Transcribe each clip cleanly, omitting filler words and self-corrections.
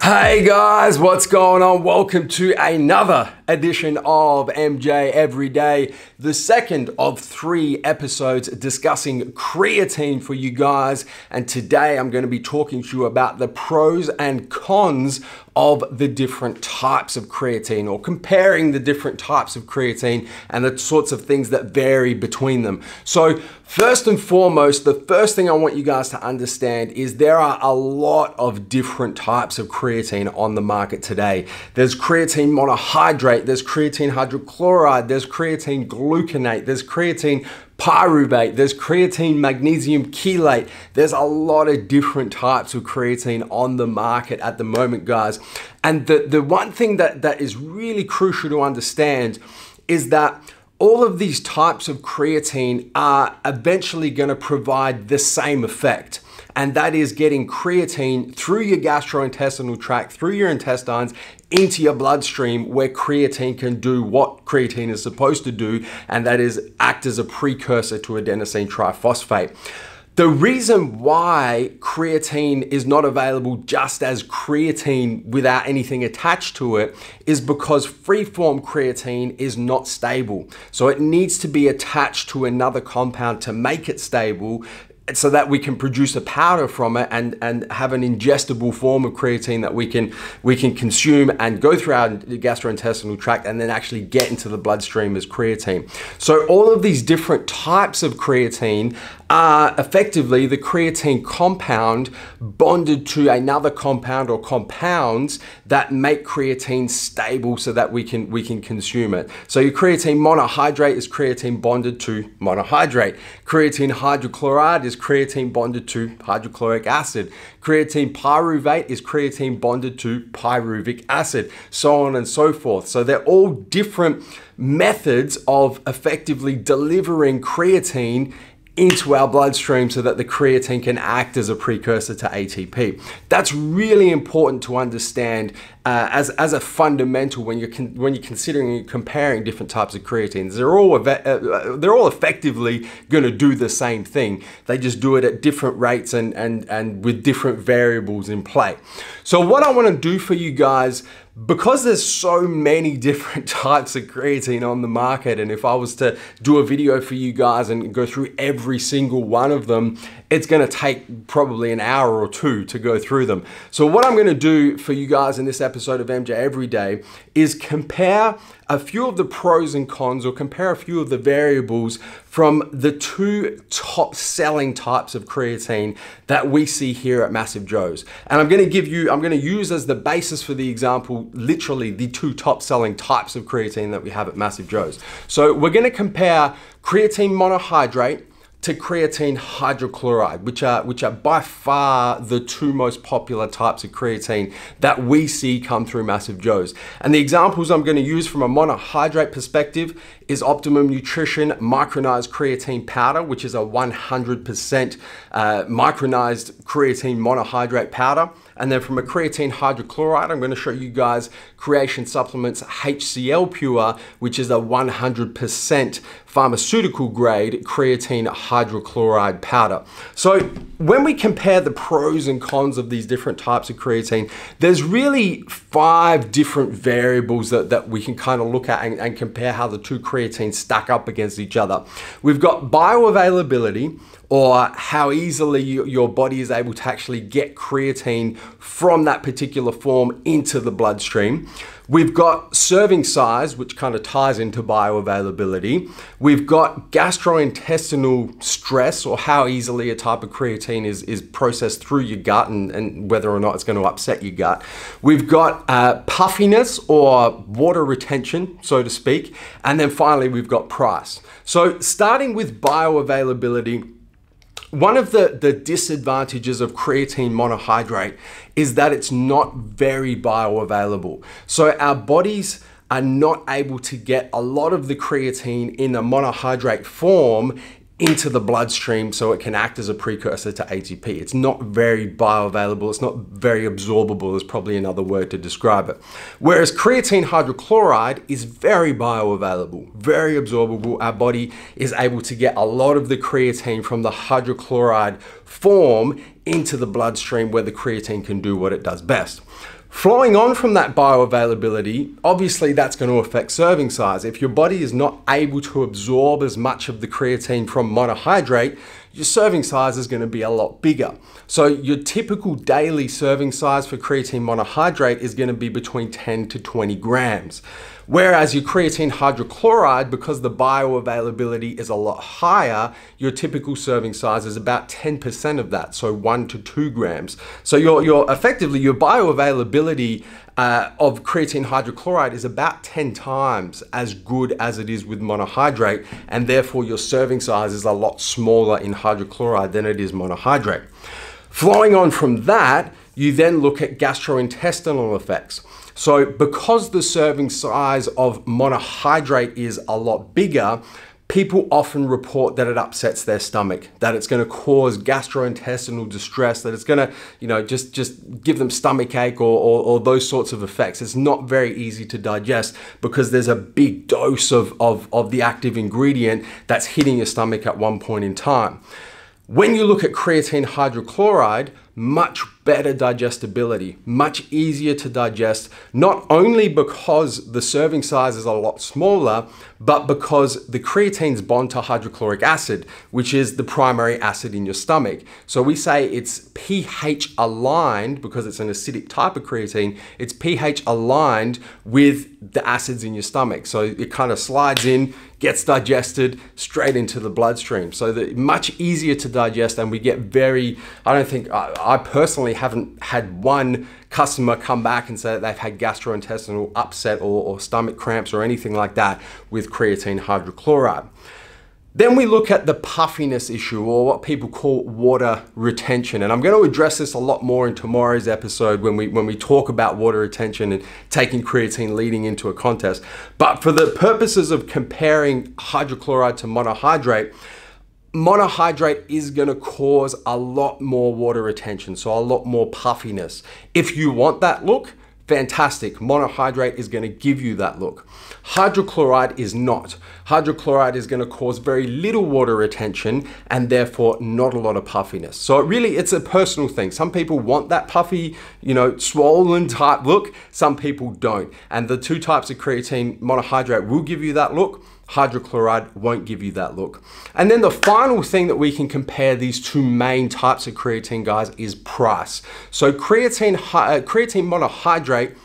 Hey guys, what's going on? Welcome to another edition of MJ Everyday, the second of 3 episodes discussing creatine for you guys. And today I'm going to be talking to you about the pros and cons of the different types of creatine, or comparing the different types of creatine and the sorts of things that vary between them. So first and foremost, the first thing I want you guys to understand is there are a lot of different types of creatine on the market today. There's creatine monohydrate, there's creatine hydrochloride, there's creatine gluconate, there's creatine pyruvate, there's creatine magnesium chelate. There's a lot of different types of creatine on the market at the moment, guys. And the one thing that is really crucial to understand is that all of these types of creatine are eventually going to provide the same effect. And that is getting creatine through your gastrointestinal tract, through your intestines, into your bloodstream, where creatine can do what creatine is supposed to do, and that is act as a precursor to adenosine triphosphate. The reason why creatine is not available just as creatine without anything attached to it is because free-form creatine is not stable. So it needs to be attached to another compound to make it stable, so that we can produce a powder from it and have an ingestible form of creatine that we can consume and go through our gastrointestinal tract and then actually get into the bloodstream as creatine. So all of these different types of creatine are effectively the creatine compound bonded to another compound or compounds that make creatine stable so that we can consume it. So your creatine monohydrate is creatine bonded to monohydrate. Creatine hydrochloride is creatine bonded to hydrochloric acid. Creatine pyruvate is creatine bonded to pyruvic acid, so on and so forth. So they're all different methods of effectively delivering creatine into our bloodstream so that the creatine can act as a precursor to ATP. That's really important to understand as a fundamental when you're considering and comparing different types of creatines. They're all effectively going to do the same thing. They just do it at different rates and with different variables in play. So what I want to do for you guys, because there's so many different types of creatine on the market, and if I was to do a video for you guys and go through every single one of them, it's going to take probably an hour or 2 to go through them. So what I'm going to do for you guys in this episode of MJ Everyday is compare a few of the pros and cons, or compare a few of the variables from the 2 top selling types of creatine that we see here at MassiveJoes. And I'm going to use as the basis for the example, literally the 2 top selling types of creatine that we have at MassiveJoes. So we're going to compare creatine monohydrate to creatine hydrochloride, which are by far the 2 most popular types of creatine that we see come through MassiveJoes. And the examples I'm going to use from a monohydrate perspective is Optimum Nutrition micronized creatine powder, which is a 100% micronized creatine monohydrate powder. And then from a creatine hydrochloride, I'm going to show you guys Creation Supplements HCl Pure, which is a 100% pharmaceutical grade creatine hydrochloride powder. So when we compare the pros and cons of these different types of creatine, there's really 5 different variables that we can kind of look at and compare how the 2 creatines stack up against each other. We've got bioavailability, or how easily your body is able to actually get creatine from that particular form into the bloodstream. We've got serving size, which kind of ties into bioavailability. We've got gastrointestinal stress, or how easily a type of creatine is processed through your gut and whether or not it's going to upset your gut. We've got puffiness, or water retention, so to speak. And then finally, we've got price. So starting with bioavailability, one of the disadvantages of creatine monohydrate is that it's not very bioavailable. So our bodies are not able to get a lot of the creatine in a monohydrate form into the bloodstream so it can act as a precursor to ATP. It's not very bioavailable, it's not very absorbable, is probably another word to describe it. Whereas creatine hydrochloride is very bioavailable, very absorbable. Our body is able to get a lot of the creatine from the hydrochloride form into the bloodstream, where the creatine can do what it does best. Flowing on from that bioavailability, obviously that's going to affect serving size. If your body is not able to absorb as much of the creatine from monohydrate, your serving size is going to be a lot bigger. So your typical daily serving size for creatine monohydrate is going to be between 10 to 20 grams. Whereas your creatine hydrochloride, because the bioavailability is a lot higher, your typical serving size is about 10% of that, so 1 to 2 grams. So your effectively, your bioavailability of creatine hydrochloride is about 10 times as good as it is with monohydrate, and therefore your serving size is a lot smaller in hydrochloride than it is monohydrate. Flowing on from that, you then look at gastrointestinal effects. So because the serving size of monohydrate is a lot bigger, people often report that it upsets their stomach, that it's going to cause gastrointestinal distress, that it's going to, just give them stomach ache or those sorts of effects. It's not very easy to digest because there's a big dose of the active ingredient that's hitting your stomach at one point in time. When you look at creatine hydrochloride, much better digestibility, much easier to digest, not only because the serving size is a lot smaller, but because the creatines bond to hydrochloric acid, which is the primary acid in your stomach. So we say it's pH aligned, because it's an acidic type of creatine, it's pH aligned with the acids in your stomach. So it kind of slides in, gets digested straight into the bloodstream. So much easier to digest, and we get I personally haven't had one customer come back and say that they've had gastrointestinal upset or stomach cramps or anything like that with creatine hydrochloride. Then we look at the puffiness issue, or what people call water retention. And I'm going to address this a lot more in tomorrow's episode when we talk about water retention and taking creatine leading into a contest. But for the purposes of comparing hydrochloride to monohydrate, monohydrate is going to cause a lot more water retention, so a lot more puffiness. If you want that look, fantastic. Monohydrate is going to give you that look. Hydrochloride is not. Hydrochloride is going to cause very little water retention and therefore not a lot of puffiness. So it's a personal thing. Some people want that puffy, swollen type look. Some people don't. And the two types of creatine, monohydrate will give you that look. Hydrochloride won't give you that look. And then the final thing that we can compare these two main types of creatine, guys, is price. So creatine monohydrate,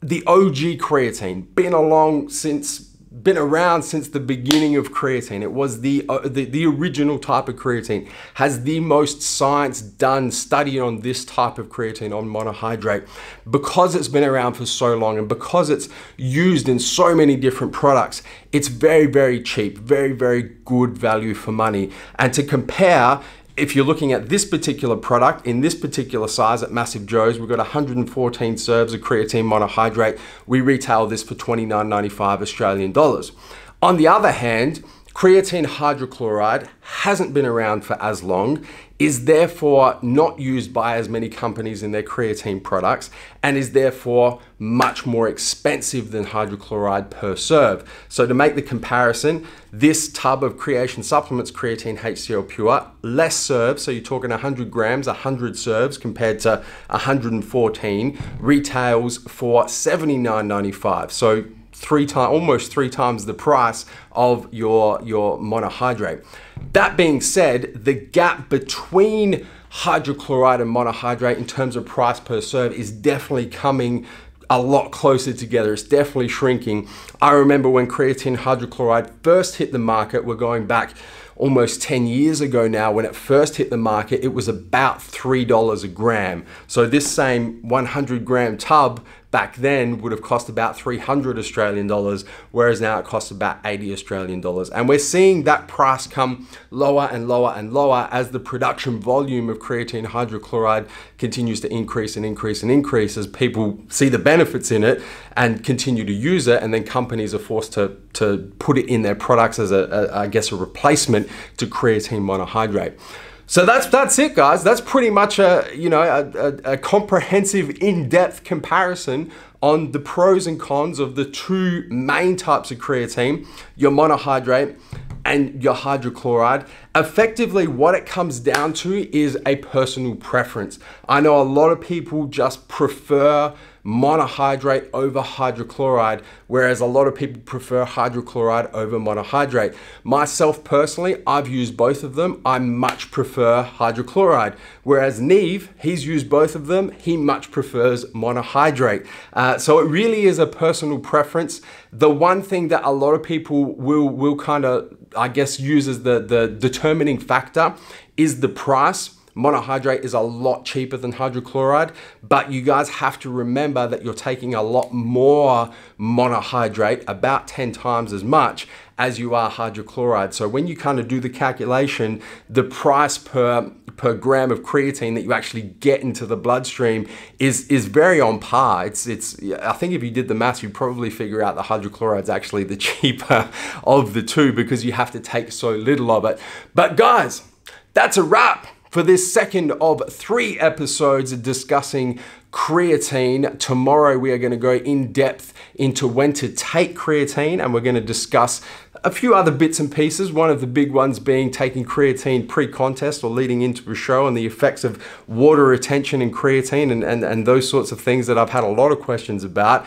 the OG creatine, been around since the beginning of creatine. It was the original type of creatine, has the most science done study on this type of creatine, on monohydrate, because it's been around for so long and because it's used in so many different products. It's very, very cheap, very, very good value for money. And to compare, if you're looking at this particular product in this particular size at MassiveJoes, we've got 114 serves of creatine monohydrate. We retail this for $29.95 Australian dollars. On the other hand, creatine hydrochloride hasn't been around for as long, is therefore not used by as many companies in their creatine products, and is therefore much more expensive than hydrochloride per serve. So to make the comparison, this tub of Creation Supplements Creatine HCl Pure, less serves, so you're talking 100 grams, 100 serves compared to 114, retails for $79.95. So almost three times the price of your monohydrate. That being said, the gap between hydrochloride and monohydrate in terms of price per serve is definitely coming a lot closer together. It's definitely shrinking. I remember when creatine hydrochloride first hit the market, we're going back almost 10 years ago now, when it first hit the market, it was about $3 a gram. So this same 100 gram tub back then would have cost about 300 Australian dollars, whereas now it costs about 80 Australian dollars. And we're seeing that price come lower and lower and lower as the production volume of creatine hydrochloride continues to increase and increase and increase, as people see the benefits in it and continue to use it, and then companies are forced to put it in their products as a replacement to creatine monohydrate. So that's it, guys. That's pretty much a comprehensive, in-depth comparison on the pros and cons of the two main types of creatine, your monohydrate and your hydrochloride. Effectively, what it comes down to is a personal preference. I know a lot of people just prefer monohydrate over hydrochloride, whereas a lot of people prefer hydrochloride over monohydrate. Myself personally, I've used both of them. I much prefer hydrochloride, whereas Neve, he's used both of them. He much prefers monohydrate. So it really is a personal preference. The one thing that a lot of people will kind of, I guess, use as the determining factor is the price. Monohydrate is a lot cheaper than hydrochloride, but you guys have to remember that you're taking a lot more monohydrate, about 10 times as much as you are hydrochloride. So when you kind of do the calculation, the price per gram of creatine that you actually get into the bloodstream is very on par. I think if you did the maths, you'd probably figure out the hydrochloride is actually the cheaper of the two because you have to take so little of it. But guys, that's a wrap for this second of 3 episodes discussing creatine. Tomorrow we are going to go in depth into when to take creatine, and we're going to discuss a few other bits and pieces. One of the big ones being taking creatine pre-contest or leading into a show, and the effects of water retention in creatine and those sorts of things that I've had a lot of questions about.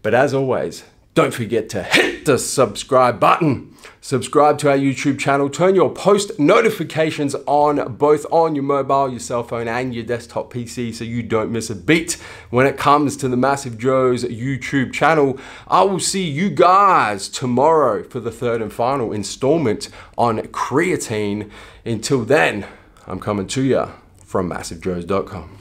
But as always, don't forget to hit the subscribe button. Subscribe to our YouTube channel. Turn your post notifications on, both on your mobile, your cell phone, and your desktop PC, so you don't miss a beat when it comes to the MassiveJoes YouTube channel. I will see you guys tomorrow for the 3rd and final installment on creatine. Until then, I'm coming to you from MassiveJoes.com.